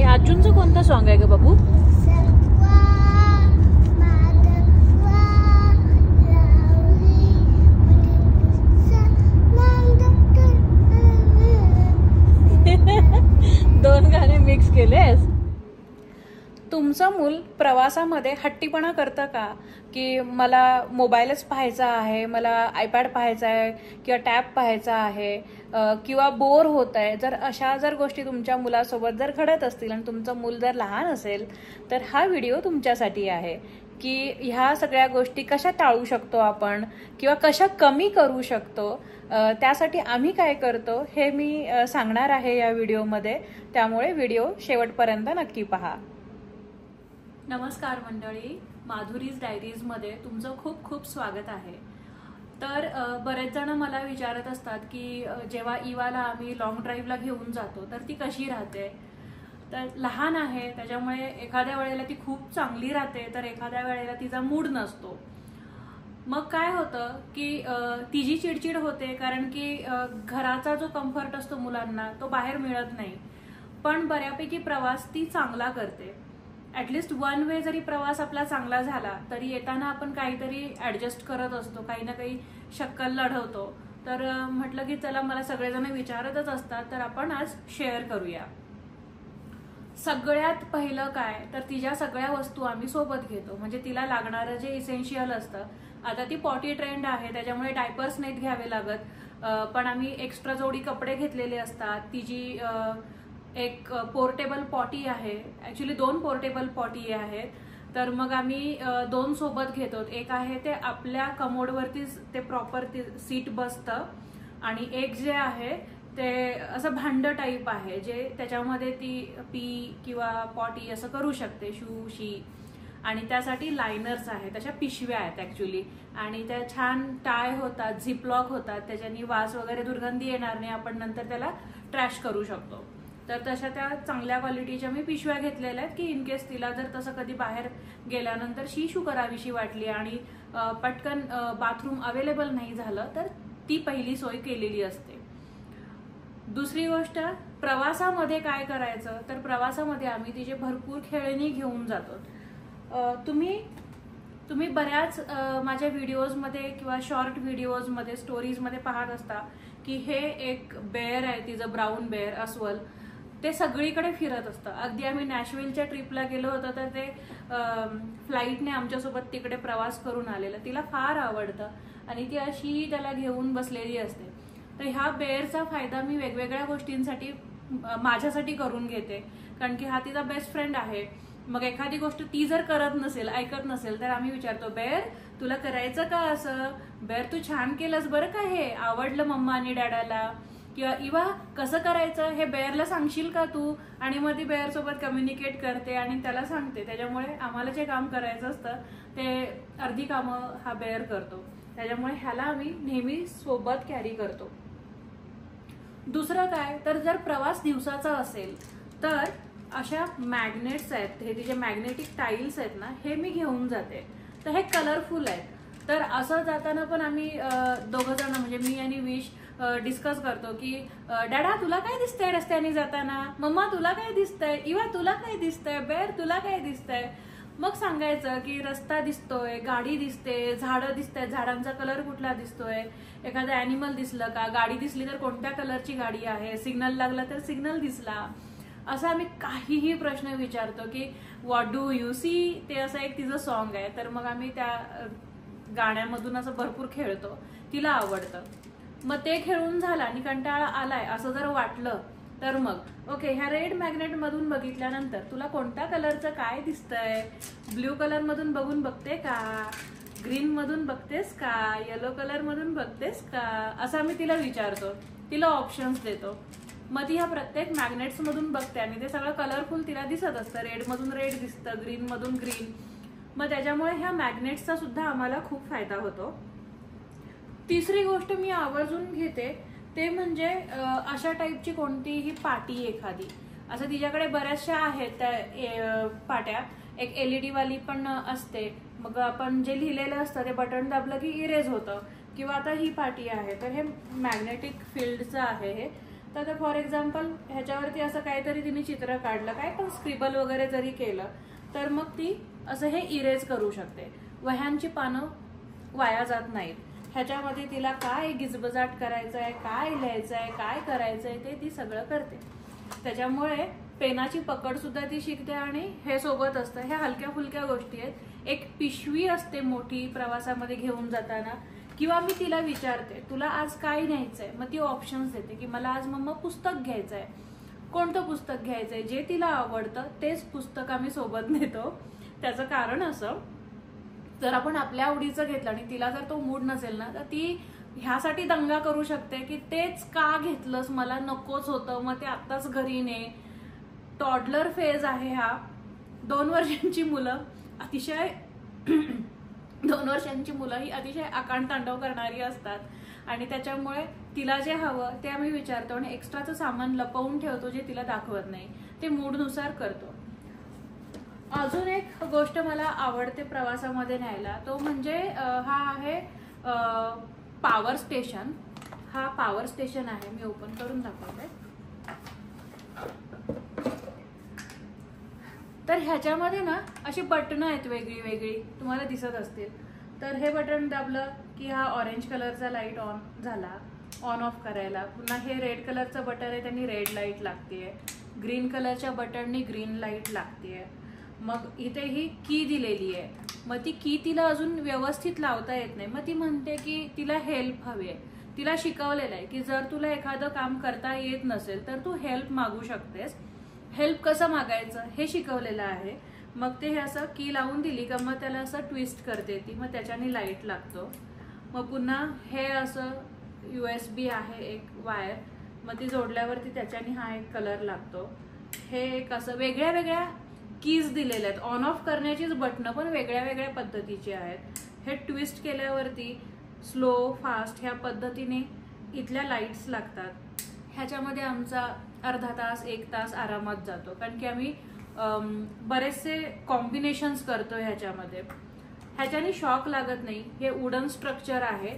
अर्जुनचं कोणतं सॉन्ग आहे ग बाबू? दोन गाणे मिक्स केलेस. तुमचं मूल प्रवासामध्ये हट्टीपणा करतं का की मला मोबाईलच पाहायचा आहे, मला आयपॅड पाहायचा आहे किंवा टॅब पाहायचा आहे किंवा बोर होत आहे? जर अशा गोष्टी तुमच्या मुलासोबत जर घडत असतील आणि तुमचं मूल जर लहान असेल तर हा व्हिडिओ तुमच्यासाठी आहे की ह्या सगळ्या गोष्टी कशा टाळू शकतो आपण किंवा कशा कमी करू शकतो. त्यासाठी आम्ही काय करतो हे मी सांगणार आहे या व्हिडिओमध्ये, त्यामुळे व्हिडिओ शेवटपर्यंत नक्की पहा. नमस्कार मंडळी, माधुरीज डायरीजमध्ये तुमचं खूप खूप स्वागत आहे. तर बरेच जण मला विचारत असतात की जेव्हा इवाला आम्ही लॉंग ड्राईव्हला घेऊन जातो तर ती कशी राहते. तर लहान आहे त्याच्यामुळे एखाद्या वेळेला ती खूप चांगली राहते तर एखाद्या वेळेला तिचा मूड नसतो. मग काय होतं की तिची चिडचिड होते कारण की घराचा जो कम्फर्ट असतो मुलांना तो बाहेर मिळत नाही. पण बऱ्यापैकी प्रवास ती चांगला करते. ॲटलिस्ट वन वे जरी प्रवास आपला चांगला झाला तरी येताना आपण काहीतरी ॲडजस्ट करत असतो, काही ना काही शक्कल लढवतो. तर म्हटलं की चला, मला सगळेजण विचारतच असतात तर आपण आज शेअर करूया. सगळ्यात पहिलं काय तर तिच्या सगळ्या वस्तू आम्ही सोबत घेतो, म्हणजे तिला लागणारं जे इसेन्शियल असतं. आता ती पॉटी ट्रेंड आहे त्याच्यामुळे डायपर्स नाहीत घ्यावे लागत, पण आम्ही एक्स्ट्रा जोडी कपडे घेतलेले असतात. तिची एक पोर्टेबल पॉटी आहे, ॲक्च्युली 2 पोर्टेबल पॉटी आहेत. तर मग आम्ही 2 सोबत घेतो. एक आहे ते आपल्या कमोडवरतीच ते प्रॉपर सीट बसतं आणि एक जे आहे ते असं भांड टाईप आहे जे त्याच्यामध्ये ती पी किंवा पॉटी असं करू शकते, शू शी. आणि त्यासाठी लायनर्स आहेत, तशा पिशव्या आहेत ॲक्च्युली, आणि त्या छान टाय होतात, झिपलॉक होतात, त्याच्यानी वास वगैरे दुर्गंधी येणार नाही, आपण नंतर त्याला ट्रॅश करू शकतो. तर तशा त्या चांगल्या क्वालिटीच्या मी पिशव्या घेतलेल्या आहेत की इन केस तिला जर तसं कधी बाहेर गेल्यानंतर शी करावीशी वाटली आणि पटकन बाथरूम अवेलेबल नाही झालं तर ती पहिली सोय केलेली असते. दुसरी गोष्ट, प्रवासामध्ये काय करायचं तर प्रवासामध्ये आम्ही तिचे भरपूर खेळणी घेऊन जातो. तुम्ही बऱ्याच माझ्या व्हिडिओजमध्ये किंवा शॉर्ट व्हिडिओजमध्ये स्टोरीजमध्ये पाहत असता की हे एक बेअर आहे तिचं, ब्राऊन बेअर अस्वल. ते सगळीकडे फिरत असतं. अगदी आम्ही नॅशविलच्या ट्रिपला गेलो होतो तर ते फ्लाईटने आमच्यासोबत तिकडे प्रवास करून आलेलं. तिला फार आवडतं आणि ती अशी त्याला घेऊन बसलेली असते. तर ह्या बेअरचा फायदा मी वेगवेगळ्या गोष्टींसाठी माझ्यासाठी करून घेते, कारण की हा तिचा बेस्ट फ्रेंड आहे. मग एखादी गोष्ट ती जर करत नसेल, ऐकत नसेल, तर आम्ही विचारतो, बेअर तुला करायचं का असं? बेअर तू छान केलंस बरं का, हे आवडलं मम्मा आणि डॅडाला. किंवा इवा कसं करायचं हे बेअरला सांगशील का तू? आणि मग ती बेअर सोबत कम्युनिकेट करते आणि त्याला सांगते. त्याच्यामुळे आम्हाला जे काम करायचं असतं ते अर्धी कामं हा बेअर करतो. त्याच्यामुळे ह्याला आम्ही नेहमी सोबत कॅरी करतो. दुसरं काय तर जर प्रवास दिवसाचा असेल तर अशा मॅग्नेट्स आहेत, हे तिचे मॅग्नेटिक टाईल्स आहेत ना, हे मी घेऊन जाते. तर हे कलरफुल आहेत. तर असं जाताना पण आम्ही दोघं जण, म्हणजे मी आणि विश, डिस्कस करतो की डॅडा तुला काय दिसतंय रस्त्याने जाताना, मम्मा तुला काय दिसतंय, इवा तुला काय दिसतंय, बेअर तुला काय दिसतंय. मग सांगायचं की रस्ता दिसतोय, गाडी दिसते, झाडं दिसतंय, झाडांचा कलर कुठला दिसतोय, एखादं ॲनिमल दिसलं का, गाडी दिसली तर कोणत्या कलरची गाडी आहे, सिग्नल लागला तर सिग्नल दिसला. असं आम्ही काहीही प्रश्न विचारतो की व्हॉट डू यू सी. ते असं एक तिचं सॉन्ग आहे, तर मग आम्ही त्या गाण्यामधून असं भरपूर खेळतो. तिला आवडतं. मग ते खेळून झालं आणि कंटाळा आलाय असं जर वाटलं तर मग ओके, ह्या रेड मॅग्नेट मधून बघितल्यानंतर तुला कोणत्या कलरचं काय दिसतंय, ब्ल्यू कलर मधून बघून बघते का, ग्रीन मधून बघतेस का, येलो कलर मधून बघतेस का, असं आम्ही तिला विचारतो. तिला ऑप्शन्स देतो. मग ती ह्या प्रत्येक मॅग्नेट्स मधून बघते आणि ते सगळं कलरफुल तिला दिसत असतं. रेड मधून रेड दिसतं, ग्रीन मधून ग्रीन. मग त्याच्यामुळे ह्या मॅग्नेट्सचा सुद्धा आम्हाला खूप फायदा होतो. तिसरी गोष्ट मी आवर्जून घेते ते म्हणजे अशा टाईपची कोणतीही पाटी एखादी, असं तिच्याकडे बऱ्याचशा आहेत त्या पाट्या. एक LED वाली पण असते. मग आपण जे लिहिलेलं असतं ते बटन दाबलं की इरेज होतं. किंवा आता ही पाटी आहे तर हे मॅग्नेटिक फील्डचं आहे हे. तर फॉर एक्झाम्पल ह्याच्यावरती असं काहीतरी तिने चित्र काढलं, काय पण स्क्रिबल वगैरे जरी केलं तर मग ती असं हे इरेज करू शकते. वह्यांची पानं वाया जात नाहीत. ह्याच्यामध्ये तिला काय गिजबजाट करायचं आहे, काय लिहायचं आहे, काय करायचं आहे ते ती सगळं करते. त्याच्यामुळे पेनाची पकड सुद्धा ती शिकते आणि हे सोबत असतं. ह्या हलक्या फुलक्या गोष्टी आहेत. एक पिशवी असते मोठी प्रवासामध्ये घेऊन जाताना, किंवा मी तिला विचारते तुला आज काय न्यायचंय, मग ती ऑप्शन्स देते की मला आज मम्मा पुस्तक घ्यायचंय. कोणतं पुस्तक घ्यायचंय, जे तिला आवडतं तेच पुस्तक आम्ही सोबत नेतो. त्याचं कारण असं, जर आपण आपल्या आवडीचं घेतलं आणि तिला जर तो मूड नसेल ना, तर ती ह्यासाठी दंगा करू शकते की तेच का घेतलंस, मला नकोच होतं, मग ते आत्ताच घरी ने. टॉडलर फेज आहे हा. 2 वर्षांची मुलं अतिशय 2 वर्षांची मुलं ही अतिशय आकांडतांडव करणारी असतात आणि त्याच्यामुळे तिला जे हवं ते आम्ही विचारतो आणि एक्स्ट्राचं सामान लपवून ठेवतो जे तिला दाखवत नाही. ते मूडनुसार करतो. अजून एक गोष्ट मला आवडते प्रवासामध्ये न्यायला, तो म्हणजे हा आहे पॉवर स्टेशन. हा पॉवर स्टेशन आहे. मी ओपन करून दाखवते. तर ह्याच्यामध्ये ना अशी बटणं आहेत वेगळी वेगळी, तुम्हाला दिसत असतील. तर हे बटन दाबलं की हा ऑरेंज कलरचा लाईट ऑन झाला, ऑन ऑफ करायला. पुन्हा हे रेड कलरचं बटन आहे, त्यांनी रेड लाईट लागतेय. ग्रीन कलरच्या बटननी ग्रीन लाईट लागतेय. मग इथे ही की दिलेली आहे. मग ती की तिला अजून व्यवस्थित लावता येत नाही. मग ती म्हणते की तिला हेल्प हवी आहे. तिला शिकवलेलं आहे की जर तुला एखादं काम करता येत नसेल तर तू हेल्प मागू शकतेस. हेल्प कसं मागायचं हे शिकवलेलं आहे. मग ते हे असं की लावून दिली का मग त्याला असं ट्विस्ट करते ती, मग त्याच्याने लाईट लागतो. मग पुन्हा हे असं USB आहे एक वायर, मग ती जोडल्यावरती त्याच्याने हा एक कलर लागतो. हे एक असं वेगळ्या वेगळ्या कीज दिलेल्या आहेत. ऑन ऑफ करण्याचीच बटणं पण वेगळ्या वेगळ्या पद्धतीची आहेत. हे ट्विस्ट केल्यावरती स्लो फास्ट ह्या पद्धतीने इथल्या लाईट्स लागतात. ह्याच्यामध्ये आमचा अर्धा तास 1 तास आरामात जातो, कारण की आम्ही बरेचसे कॉम्बिनेशन्स करतो ह्याच्यामध्ये. ह्याच्याने शॉक लागत नाही. हे वुडन स्ट्रक्चर आहे.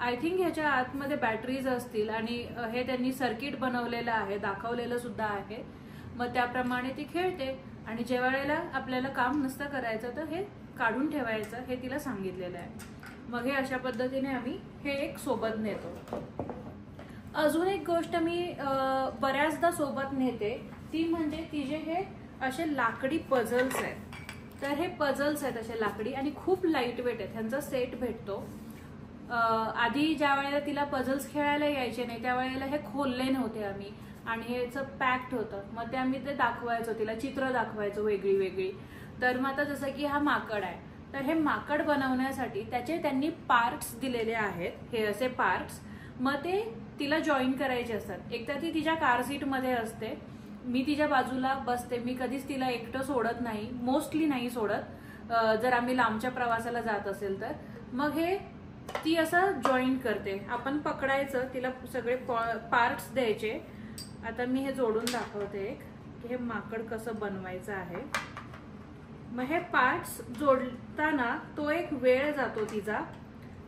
आय थिंक ह्याच्या आतमध्ये बॅटरीज असतील आणि हे त्यांनी सर्किट बनवलेलं आहे, दाखवलेलं सुद्धा आहे. मग त्याप्रमाणे ती खेळते आणि ज्या वेळेला आपल्याला काम नसतं करायचं तर हे काढून ठेवायचं हे तिला सांगितलेलं आहे. मग हे अशा पद्धतीने आम्ही हे एक सोबत नेतो. अजून एक गोष्ट मी बऱ्याचदा सोबत नेते ती म्हणजे तिचे हे असे लाकडी पझल्स आहेत. तर हे पझल्स आहेत असे लाकडी आणि खूप लाईट वेट आहेत. ह्यांचा सेट भेटतो. आधी ज्या वेळेला तिला पझल्स खेळायला यायचे नाही त्यावेळेला हे खोलले नव्हते आम्ही आणि ह्याचं पॅक्ड होतं. मग ते आम्ही ते दाखवायचो, तिला चित्र दाखवायचो वेगळी वेगळी. तर मग आता जसं की हा माकड आहे, तर हे माकड बनवण्यासाठी त्याचे त्यांनी पार्ट्स दिलेले आहेत. हे असे पार्ट्स मग ते तिला जॉईन करायचे असतात. एकदा ती तिच्या कार सीटमध्ये असते, मी तिच्या बाजूला बसते. मी कधीच तिला एकटं सोडत नाही, मोस्टली नाही सोडत जर आम्ही लांबच्या प्रवासाला जात असेल तर. मग हे ती असं जॉईन करते. आपण पकडायचं, तिला सगळे पार्ट्स द्यायचे. आता मी हे जोडून दाखवते की हे माकड कसं बनवायचं आहे. मग हे पार्ट्स जोडताना तो एक वेळ जातो तिचा,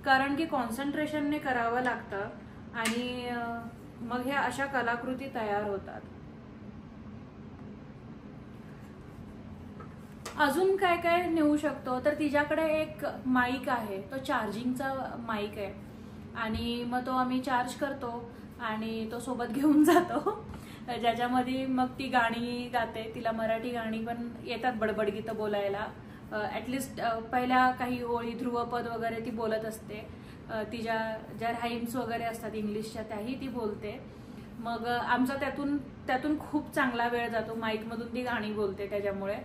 कारण की कॉन्सन्ट्रेशनने करावं लागतं आणि मग ह्या अशा कलाकृती तयार होतात. अजून काय काय नेऊ शकतो तर तिच्याकडे एक माईक आहे, तो चार्जिंगचा माईक आहे आणि मग तो आम्ही चार्ज करतो आणि तो सोबत घेऊन जातो, ज्याच्यामध्ये मग ती गाणी गाते. तिला मराठी गाणी पण येतात, बडबड गीतं बोलायला. ॲटलिस्ट पहिल्या काही ओळी ध्रुवपद वगैरे ती बोलत असते. तिच्या ज्या राईम्स वगैरे असतात इंग्लिशच्या त्याही ती बोलते. मग आमचा त्यातून खूप चांगला वेळ जातो. माईकमधून ती गाणी बोलते त्याच्यामुळे.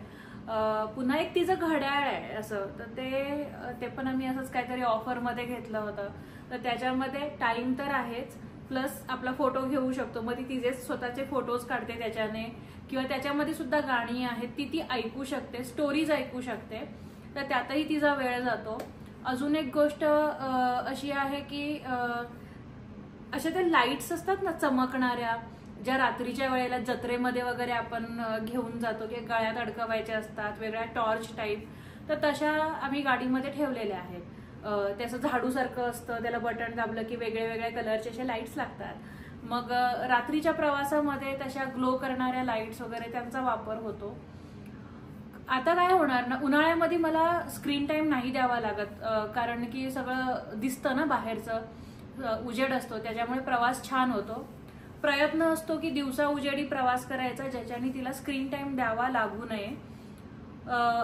पुन्हा एक तिचं घड्याळ आहे असं, तर ते पण आम्ही असंच काहीतरी ऑफरमध्ये घेतलं होतं. तर त्याच्यामध्ये टाइम तर आहेच, प्लस आपला फोटो घेऊ शकतो. मग ती तिचे स्वतःचे फोटोज काढते त्याच्याने, किंवा त्याच्यामध्ये सुद्धा गाणी आहेत ती ऐकू शकते, स्टोरीज ऐकू शकते. तर त्यातही तिचा वेळ जातो. अजून एक गोष्ट अशी आहे की अशा त्या लाईट्स असतात ना चमकणाऱ्या, ज्या रात्रीच्या वेळेला जत्रेमध्ये वगैरे आपण घेऊन जातो की गळ्यात अडकवायच्या असतात, वेगळ्या टॉर्च टाईप, तर तशा आम्ही गाडीमध्ये ठेवलेल्या आहेत. त्याचं झाडूसारखं असतं, त्याला बटन दाबलं की वेगळ्या वेगळ्या कलरचे असे लाईट्स लागतात. मग रात्रीच्या प्रवासामध्ये तशा ग्लो करणाऱ्या लाईट्स वगैरे त्यांचा वापर होतो. आता काय होणार ना, उन्हाळ्यामध्ये मला स्क्रीन टाइम नाही द्यावा लागत, कारण की सगळं दिसतं ना बाहेरचं, उजेड असतो, त्याच्यामुळे प्रवास छान होतो. प्रयत्न असतो की दिवसा उजेडी प्रवास करायचा ज्याच्याने तिला स्क्रीन टाइम द्यावा लागू नये.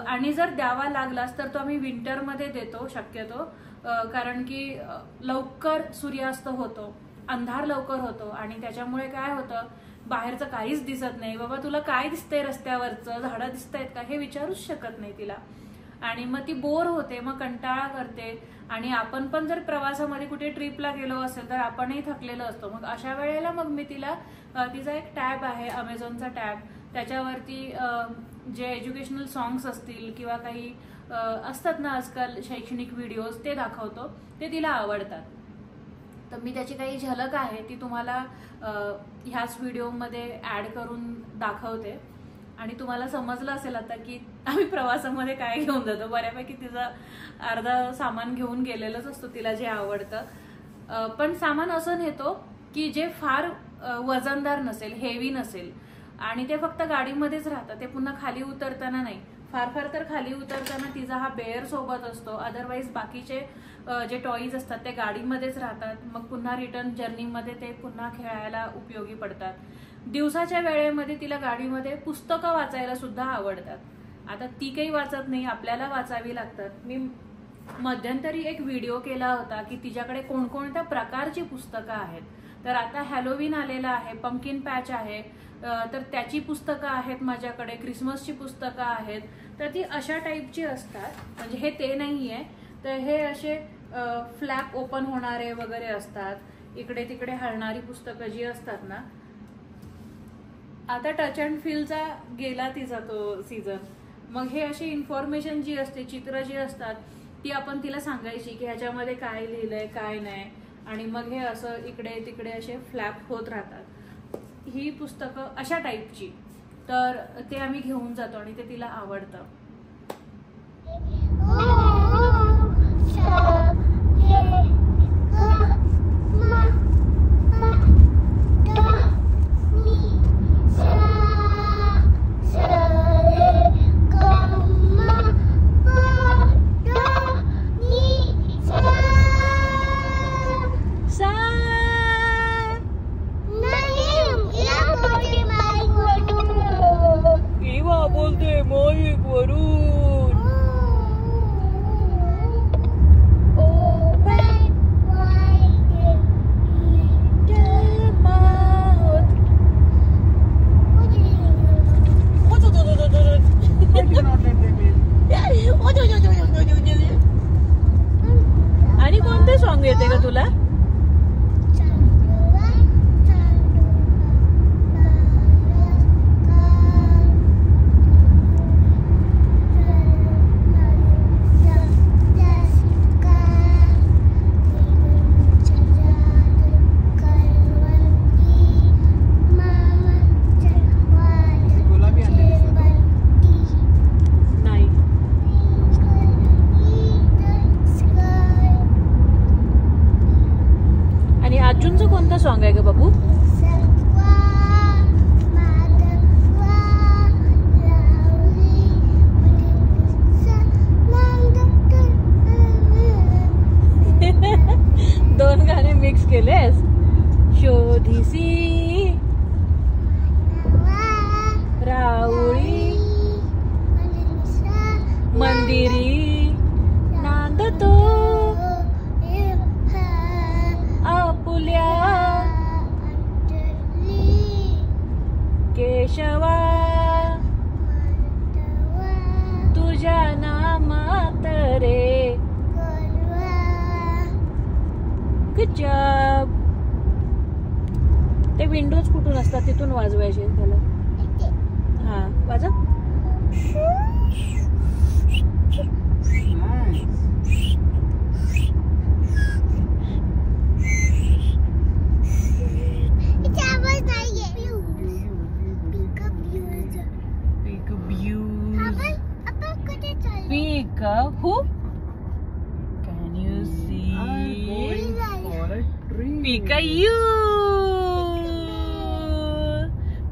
आणि जर द्यावा लागलाच तर तो आम्ही विंटरमध्ये देतो शक्यतो, कारण की लवकर सूर्यास्त होतो, अंधार लवकर होतो आणि त्याच्यामुळे काय होतं, बाहेरचं काहीच दिसत नाही. बाबा तुला काय दिसतंय रस्त्यावरचं, झाडं दिसतायत का हे विचारूच शकत नाही तिला, आणि मग ती बोर होते, मग कंटाळा करते. आणि आपण पण जर प्रवासामध्ये कुठे ट्रिपला गेलो असेल तर आपणही थकलेलो असतो. मग अशा वेळेला मग मी तिला, तिचा एक टॅब आहे अमेझॉनचा टॅब, त्याच्यावरती जे एज्युकेशनल सॉंग्स असतील किंवा काही असतात ना आजकाल शैक्षणिक व्हिडिओज, ते दाखवतो, ते तिला आवडतात. तर मी त्याची काही झलक आहे ती तुम्हाला ह्याच व्हिडिओमध्ये ऍड करून दाखवते. आणि तुम्हाला समजलं असेल आता की आम्ही प्रवासामध्ये काय घेऊन जातो. बऱ्यापैकी तिचं अर्धा सामान घेऊन गेलेलंच असतो तिला जे आवडतं. पण सामान असं नेतो की जे फार वजनदार नसेल, हेवी नसेल, आणि ते फक्त गाडीमध्येच राहतं, ते पुन्हा खाली उतरताना नाही. फार फार तर खाली उतरताना तिचा हा बेअर सोबत असतो, अदरवाईज बाकीचे जे टॉईज असतात ते गाडीमध्येच राहतात. मग पुन्हा रिटर्न जर्नीमध्ये ते पुन्हा खेळायला उपयोगी पडतात. दिवसाच्या वेळेमध्ये तिला गाडीमध्ये पुस्तकं वाचायला सुद्धा आवडतात. आता ती काही वाचत नाही, आपल्याला वाचावी लागतात. मी मध्यंतरी एक व्हिडिओ केला होता की तिच्याकडे कोणकोणत्या प्रकारची पुस्तकं आहेत. तर आता हॅलोवीन आलेलं आहे, पंकिन पॅच आहे, तर त्याची पुस्तकं आहेत माझ्याकडे, क्रिसमसची पुस्तकं आहेत. तर ती अशा टाईपची असतात, म्हणजे हे ते नाहीये, तर हे असे फ्लॅप ओपन होणारे वगैरे असतात, इकडे तिकडे हलणारी पुस्तकं जी असतात ना. आता टच अँड फीलचा गेला तिचा तो सीझन. मग हे अशी इन्फॉर्मेशन जी असते, चित्र जी असतात, ती आपण तिला सांगायची की ह्याच्यामध्ये काय लिहिलंय काय नाही, आणि मग हे असं इकडे तिकडे असे फ्लॅप होत राहतात. ही पुस्तकं अशा टाईपची, तर ते आम्ही घेऊन जातो आणि ते तिला आवडतं. आणि कोणते सॉन्ग येते का तुला? कोणता सॉन्ग आहे ग बाबू? दोन गाणे मिक्स केलेस. शोधिसी राऊळी मंदिरी नांदतो आपुल्या केशवा तुझ्या नामात रे. Good job. ते विंडोज कुठून असतात तिथून वाजवायचे त्याला. हा वाजव. Who? Can you see? I'm going for a drink. Pika you.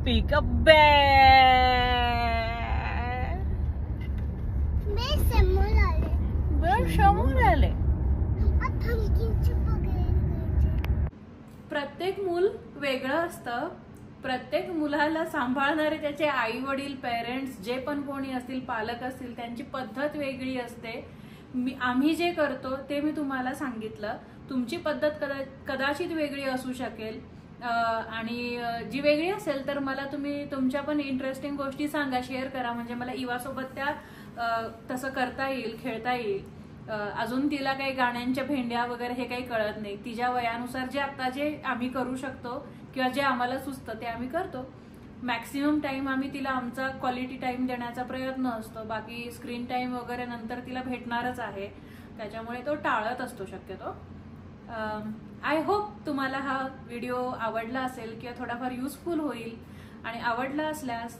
Pick a बेर. समोर आले. प्रत्येक मूल वेगळं असतं. प्रत्येक मुलाला सांभाळणारे त्याचे आई वडील, पेरेंट्स, जे पण कोणी असतील, पालक असतील, त्यांची पद्धत वेगळी असते. आम्ही जे करतो ते मी तुम्हाला सांगितलं. तुमची पद्धत कदाचित वेगळी असू शकेल, आणि जी वेगळी असेल तर मला तुम्ही तुमच्या पण इंटरेस्टिंग गोष्टी सांगा, शेअर करा, म्हणजे मला इवासोबत त्या तसं करता येईल, खेळता येईल. अजून तिला काही गाण्यांच्या भेंड्या वगैरे हे काही कळत नाही. तिच्या वयानुसार जे आम्ही करू शकतो किंवा जे आम्हाला सुचतं ते आम्ही करतो. मॅक्सिमम टाइम आम्ही तिला आमचा क्वालिटी टाइम देण्याचा प्रयत्न असतो. बाकी स्क्रीन टाइम वगैरे नंतर तिला भेटणारच आहे, त्याच्यामुळे तो टाळत असतो शक्यतो. आय होप तुम्हाला हा व्हिडिओ आवडला असेल किंवा थोडाफार युजफुल होईल. आणि आवडला असल्यास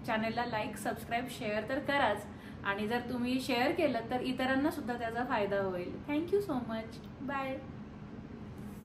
चॅनलला लाईक, सबस्क्राईब, शेअर तर कराच. आणि जर तुम्ही शेअर केलं तर इतरांना सुद्धा त्याचा फायदा होईल. Thank you so much. बाय.